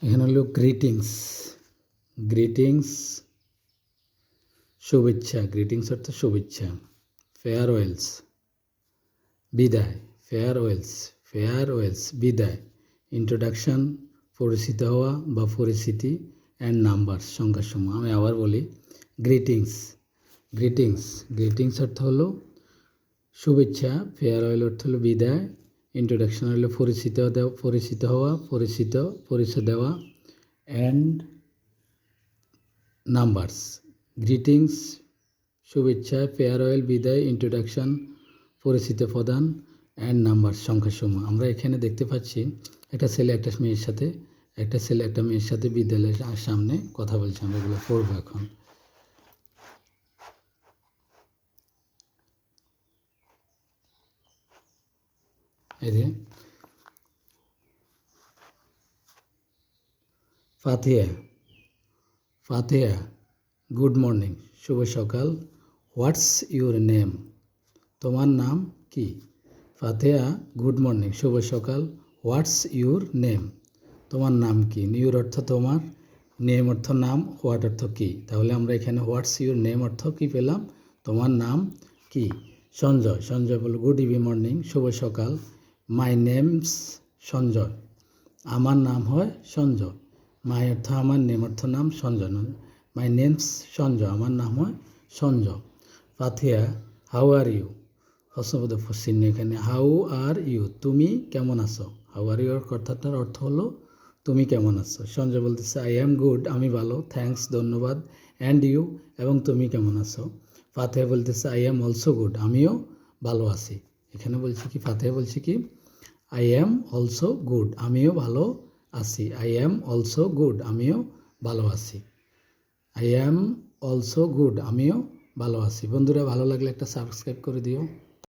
এখানে হলো greetings. Greetings শুভেচ্ছা, গ্রিটিংস অর্থ শুভেচ্ছা। ফেয়ারওয়েলস বিদায়, ফেয়ারওয়েলস, ফেয়ারওয়েলস বিদায়। ইন্ট্রোডাকশন পরিচিত হওয়া বা পরিচিতি। অ্যান্ড নাম্বার সংখ্যাসমূহ। আমি আবার বলি, গ্রিটিংস, গ্রিটিংস, গ্রিটিংস অর্থ হলো শুভেচ্ছা, ফেয়ারওয়েল অর্থ হলো বিদায়, ইন্ট্রোডাকশন হলো পরিচিত হওয়া, পরিচয় দেওয়া, অ্যান্ড নাম্বারস। গ্রিটিংস শুভেচ্ছা, ফেয়ারওয়েল বিদায়, ইন্ট্রোডাকশন পরিচিতি প্রদান, অ্যান্ড নাম্বার সংখ্যাসমূহ। আমরা এখানে দেখতে পাচ্ছি একটা ছেলে একটা মেয়ের সাথে বিদ্যালয়ের সামনে কথা বলছে। আমরা এগুলো পড়বো এখন। এই যে ফাতিহা, ফাতিহা গুড মর্নিং, শুভ সকাল। হোয়াটস ইউর নেম, তোমার নাম কি? ফাতিহা গুড মর্নিং, শুভ সকাল। হোয়াটস ইউর নেম, তোমার নাম কি? ইউর অর্থ তোমার, নেম অর্থ নাম, হোয়াট অর্থ কি। তাহলে আমরা এখানে হোয়াটস ইউর নেম অর্থ কি পেলাম? তোমার নাম কি। সঞ্জয়, সঞ্জয় বলল গুড মর্নিং, শুভ সকাল। মাই নেমস সঞ্জয়, আমার নাম হয় সঞ্জয়। মাই অর্থ আমার, নেম অর্থ নাম, সঞ্জয়। মাই নেমস সঞ্জয়, আমার নাম হয় সঞ্জয়। ফাতিহা হাউ আর ইউ, প্রশ্নবোধ চিহ্ন এখানে। হাউ আর ইউ, তুমি কেমন আছো। হাউ আর ইউ কথাটার অর্থ হলো তুমি কেমন আছো। সঞ্জয় বলতেছে আই অ্যাম গুড, আমি ভালো। থ্যাঙ্কস, ধন্যবাদ। অ্যান্ড ইউ, এবং তুমি কেমন আছো। ফাতিহা বলতেছে আই অ্যাম অলসো গুড, আমিও ভালো আছি। এখানে বলছি কি, ফাতিহা বলছি কি আই অ্যাম অলসো গুড, আমিও ভালো আছি। আই অ্যাম অলসো গুড, আমিও ভালো আছি। আই অ্যাম অলসো গুড, আমিও ভালো আছি। বন্ধুরা, ভালো লাগলে একটা সাবস্ক্রাইব করে দিও।